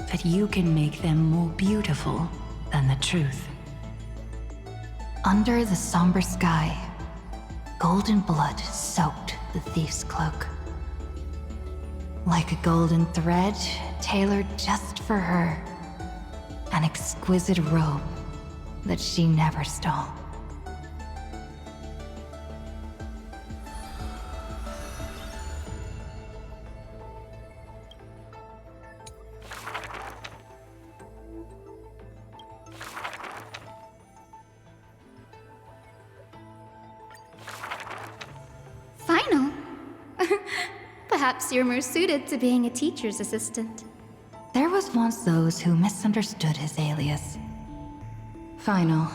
[SPEAKER 9] But you can make them more beautiful than the truth.
[SPEAKER 2] Under the somber sky, golden blood soaked the thief's cloak. Like a golden thread tailored just for her, an exquisite robe that she never stole.
[SPEAKER 6] Final? Perhaps you're more suited to being a teacher's assistant.
[SPEAKER 2] There was once those who misunderstood his alias. Final.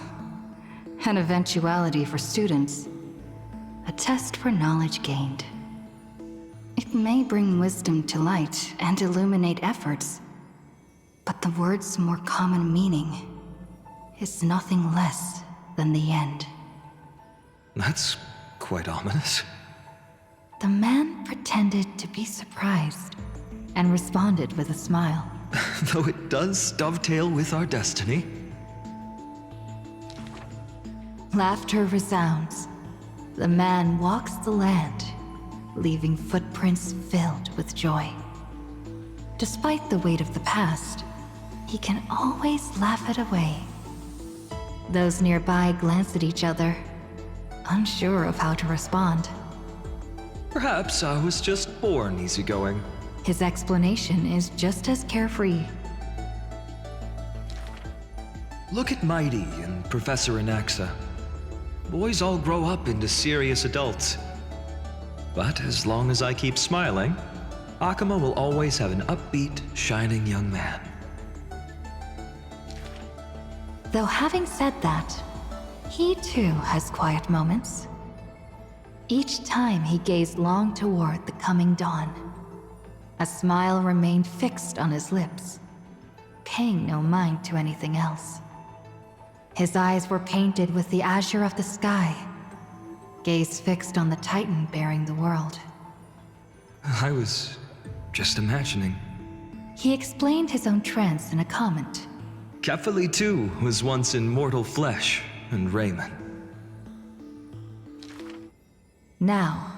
[SPEAKER 2] An eventuality for students. A test for knowledge gained. It may bring wisdom to light and illuminate efforts, but the word's more common meaning is nothing less than the end.
[SPEAKER 3] That's quite ominous.
[SPEAKER 2] The man pretended to be surprised and responded with a smile.
[SPEAKER 3] Though it does dovetail with our destiny.
[SPEAKER 2] Laughter resounds. The man walks the land, leaving footprints filled with joy. Despite the weight of the past, he can always laugh it away. Those nearby glance at each other, unsure of how to respond.
[SPEAKER 3] Perhaps I was just born easygoing.
[SPEAKER 2] His explanation is just as carefree.
[SPEAKER 3] Look at Mighty and Professor Anaxa. Boys all grow up into serious adults. But as long as I keep smiling, Akuma will always have an upbeat, shining young man.
[SPEAKER 2] Though having said that, he too has quiet moments. Each time he gazed long toward the coming dawn, a smile remained fixed on his lips, paying no mind to anything else. His eyes were painted with the azure of the sky, gaze fixed on the titan bearing the world.
[SPEAKER 3] I was just imagining.
[SPEAKER 2] He explained his own trance in a comment.
[SPEAKER 3] Kefali too was once in mortal flesh and raiment.
[SPEAKER 2] Now,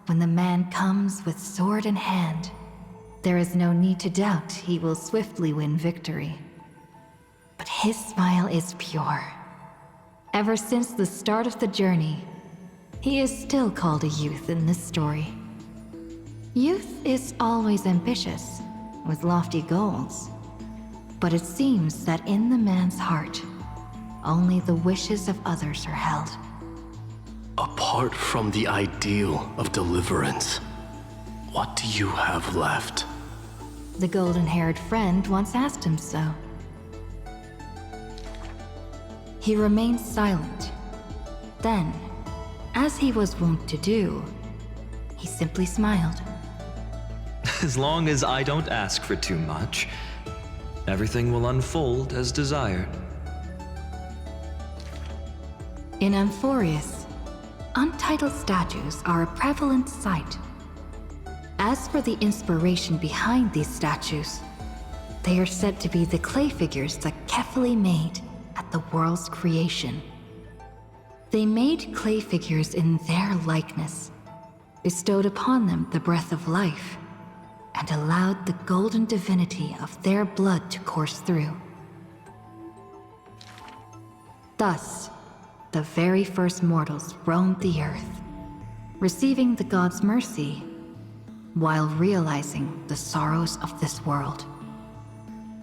[SPEAKER 2] when the man comes with sword in hand, there is no need to doubt he will swiftly win victory. But his smile is pure. Ever since the start of the journey, he is still called a youth in this story. Youth is always ambitious, with lofty goals. But it seems that in the man's heart, only the wishes of others are held.
[SPEAKER 14] Apart from the ideal of deliverance, what do you have left?
[SPEAKER 2] The golden-haired friend once asked him so. He remained silent. Then, as he was wont to do, he simply smiled.
[SPEAKER 3] As long as I don't ask for too much, everything will unfold as desired.
[SPEAKER 2] In Amphorius, untitled statues are a prevalent sight. As for the inspiration behind these statues, They are said to be the clay figures that Kefali made at the world's creation. They made clay figures in their likeness, bestowed upon them the breath of life, and allowed the golden divinity of their blood to course through. Thus, the very first mortals roamed the earth, receiving the gods' mercy while realizing the sorrows of this world.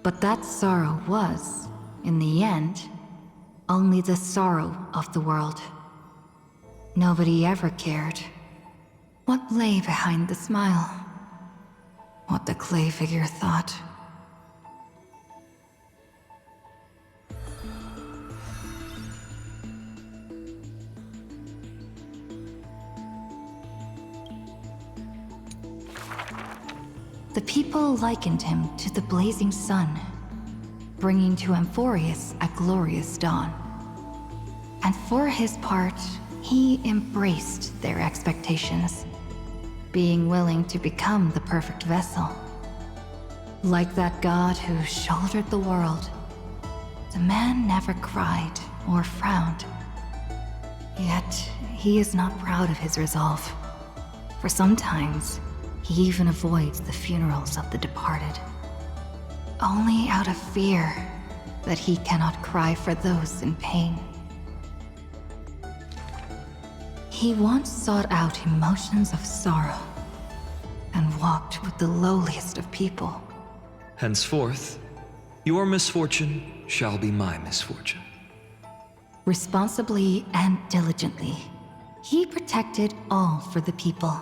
[SPEAKER 2] But that sorrow was, in the end, only the sorrow of the world. Nobody ever cared what lay behind the smile, what the clay figure thought. The people likened him to the blazing sun, bringing to Amphorius a glorious dawn. And for his part, he embraced their expectations, being willing to become the perfect vessel. Like that god who shouldered the world, the man never cried or frowned. Yet, he is not proud of his resolve, for sometimes he even avoids the funerals of the departed, only out of fear that he cannot cry for those in pain. He once sought out emotions of sorrow and walked with the lowliest of people.
[SPEAKER 3] Henceforth, your misfortune shall be my misfortune.
[SPEAKER 2] Responsibly and diligently, he protected all for the people,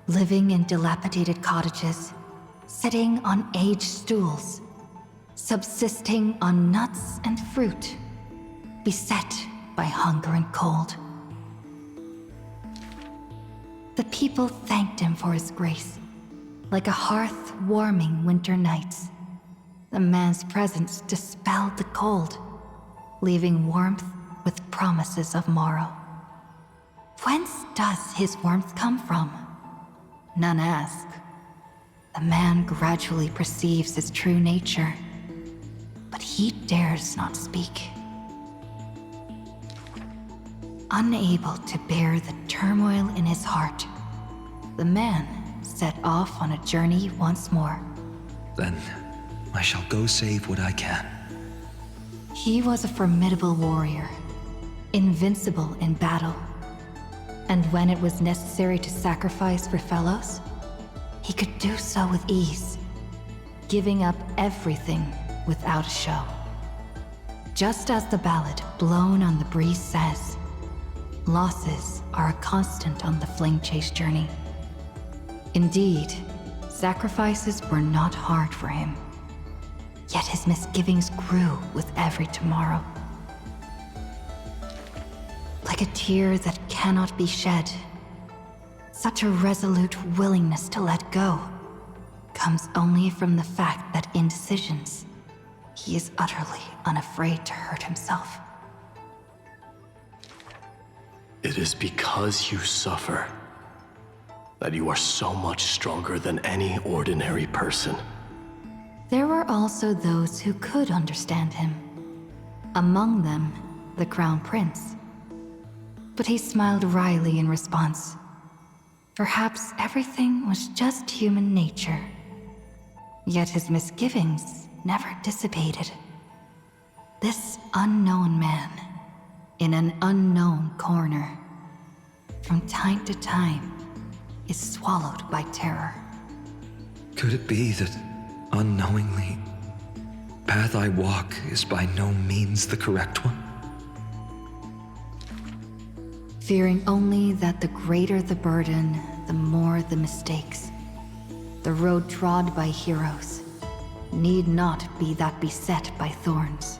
[SPEAKER 2] living in dilapidated cottages, sitting on aged stools, subsisting on nuts and fruit, beset by hunger and cold. The people thanked him for his grace, like a hearth warming winter nights. The man's presence dispelled the cold, leaving warmth with promises of morrow. Whence does his warmth come from? None ask. The man gradually perceives his true nature, but he dares not speak. Unable to bear the turmoil in his heart, the man set off on a journey once more.
[SPEAKER 3] Then I shall go save what I can.
[SPEAKER 2] He was a formidable warrior, invincible in battle. And when it was necessary to sacrifice for fellows, he could do so with ease, giving up everything without a show. Just as the ballad blown on the breeze says, losses are a constant on the flame chase journey. Indeed, sacrifices were not hard for him. Yet his misgivings grew with every tomorrow. Like a tear that cannot be shed, such a resolute willingness to let go comes only from the fact that in decisions, he is utterly unafraid to hurt himself.
[SPEAKER 14] It is because you suffer that you are so much stronger than any ordinary person.
[SPEAKER 2] There were also those who could understand him. Among them, the Crown Prince. But he smiled wryly in response. Perhaps everything was just human nature. Yet his misgivings never dissipated. This unknown man, in an unknown corner, from time to time, is swallowed by terror.
[SPEAKER 3] Could it be that, unknowingly, path I walk is by no means the correct one?
[SPEAKER 2] Fearing only that the greater the burden, the more the mistakes. The road trod by heroes need not be that beset by thorns.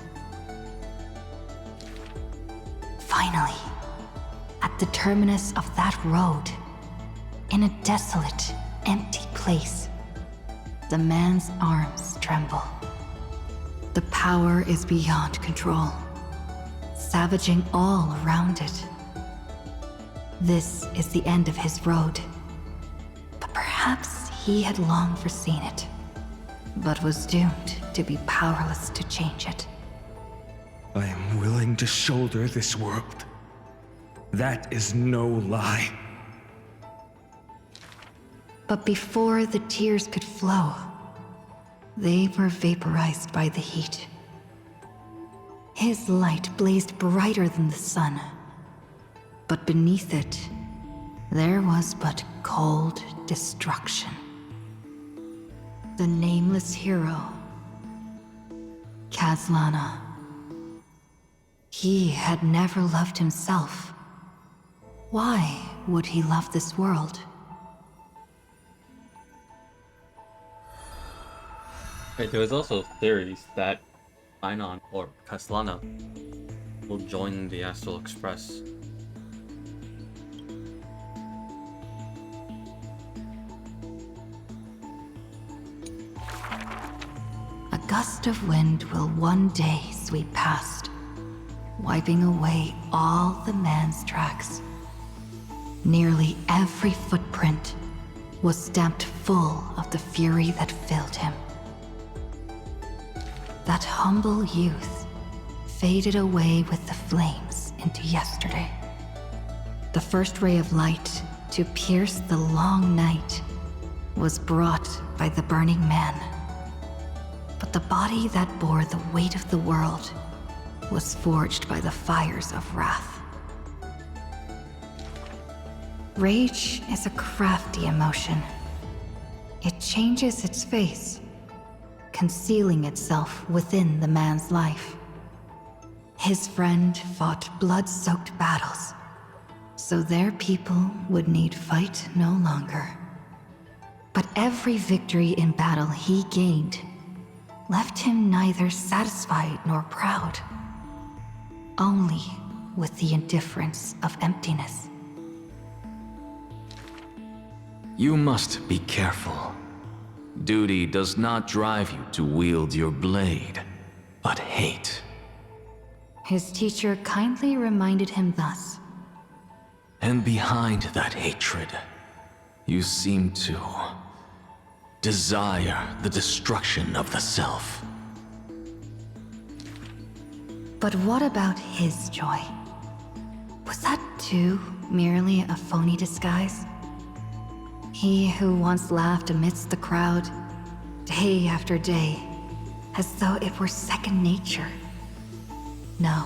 [SPEAKER 2] Finally, at the terminus of that road, in a desolate, empty place, the man's arms tremble. The power is beyond control, savaging all around it. This is the end of his road, but perhaps he had long foreseen it. but was doomed to be powerless to change it.
[SPEAKER 3] I am willing to shoulder this world. That is no lie.
[SPEAKER 2] But before the tears could flow, they were vaporized by the heat. His light blazed brighter than the sun, but beneath it, there was but cold destruction. The nameless hero, Kazlana. He had never loved himself. Why would he love this world?
[SPEAKER 1] Right, there was also theories that Ainon or Kaslana will join the Astral Express.
[SPEAKER 2] A gust of wind will one day sweep past, wiping away all the man's tracks. Nearly every footprint was stamped full of the fury that filled him. That humble youth faded away with the flames into yesterday. The first ray of light to pierce the long night was brought by the burning man. But the body that bore the weight of the world was forged by the fires of wrath. Rage is a crafty emotion. It changes its face, concealing itself within the man's life. His friend fought blood-soaked battles, so their people would need fight no longer. But every victory in battle he gained left him neither satisfied nor proud, only with the indifference of emptiness.
[SPEAKER 15] You must be careful. Duty does not drive you to wield your blade, but hate.
[SPEAKER 2] His teacher kindly reminded him thus.
[SPEAKER 15] And behind that hatred, you seem to desire the destruction of the self.
[SPEAKER 2] But what about his joy? Was that too merely a phony disguise? He who once laughed amidst the crowd, day after day, as though it were second nature. No.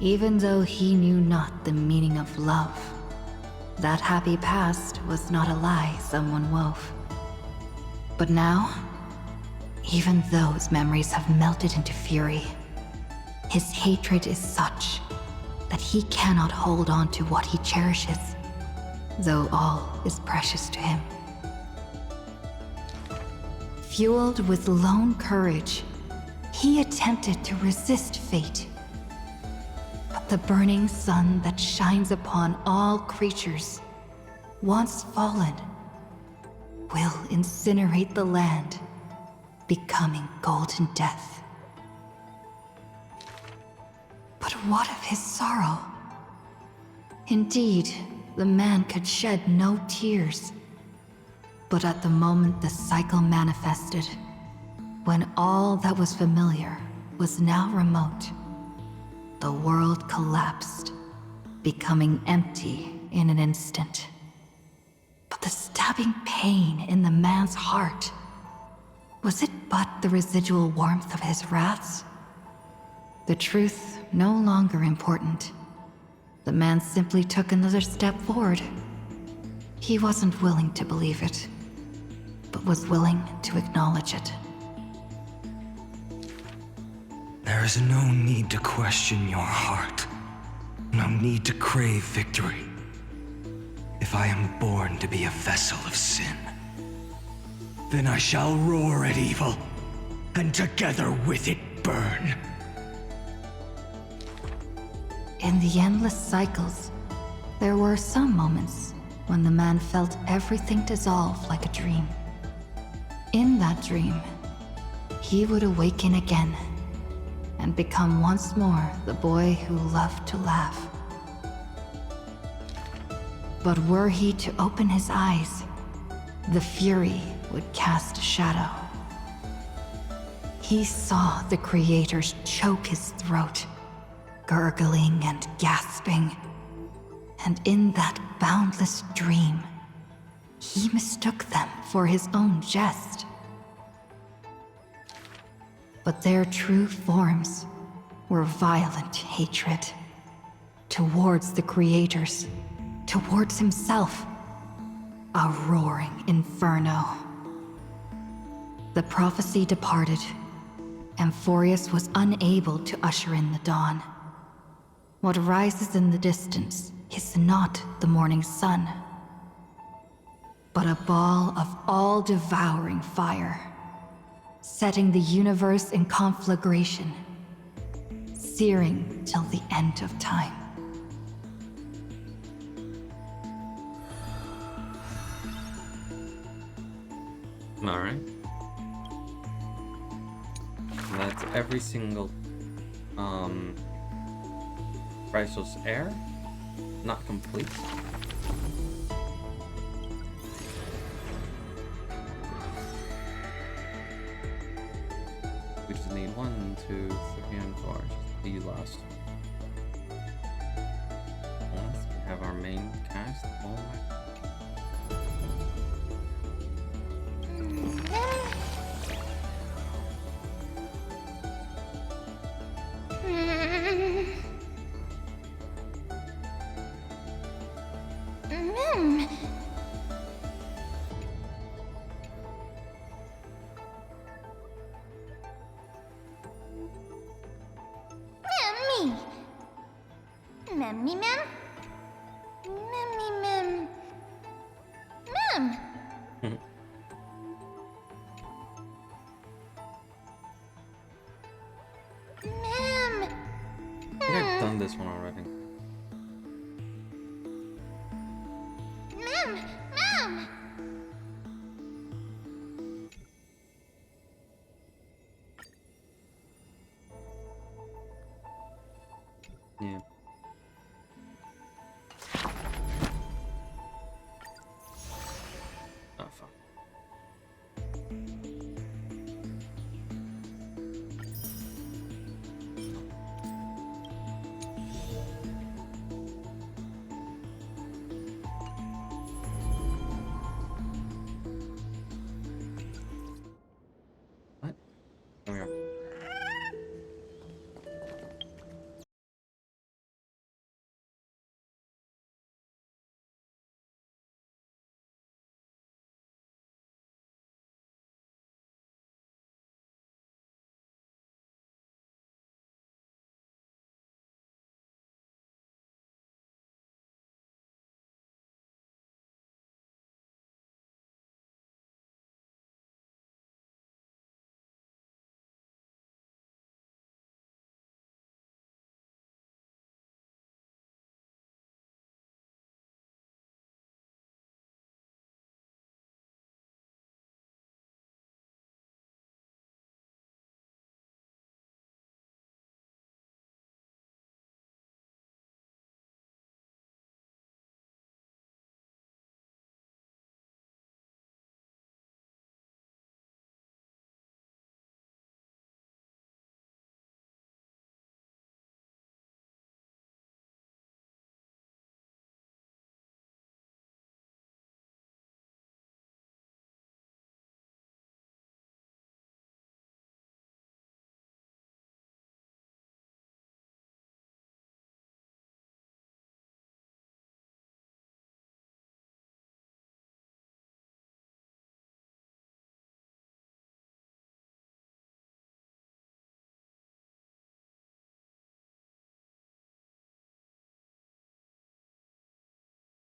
[SPEAKER 2] Even though he knew not the meaning of love, that happy past was not a lie someone wove. But now, even those memories have melted into fury. His hatred is such that he cannot hold on to what he cherishes, though all is precious to him. Fueled with lone courage, he attempted to resist fate. But the burning sun that shines upon all creatures, once fallen, will incinerate the land, becoming golden death. But what of his sorrow? Indeed, the man could shed no tears. But at the moment the cycle manifested, when all that was familiar was now remote, the world collapsed, becoming empty in an instant. But the stabbing pain in the man's heart, was it but the residual warmth of his wraths? The truth no longer important. The man simply took another step forward. He wasn't willing to believe it, but was willing to acknowledge it.
[SPEAKER 3] There is no need to question your heart. No need to crave victory. If I am born to be a vessel of sin, then I shall roar at evil, and together with it burn.
[SPEAKER 2] In the endless cycles, there were some moments when the man felt everything dissolve like a dream. In that dream, he would awaken again and become once more the boy who loved to laugh. But were he to open his eyes, the fury would cast a shadow He saw the creators choke his throat, gurgling and gasping. And in that boundless dream, he mistook them for his own jest. But their true forms were violent hatred. Towards the creators, towards himself. A roaring inferno. The prophecy departed. Amphorius was unable to usher in the dawn. What rises in the distance is not the morning sun, but a ball of all-devouring fire, setting the universe in conflagration, searing till the end of time.
[SPEAKER 1] All right. That's every single priceless heir. Not complete. We just need 1, 2, 3, and 4. Just the last ones. We have our main cast. Oh my. I think I've done this one already. Yeah.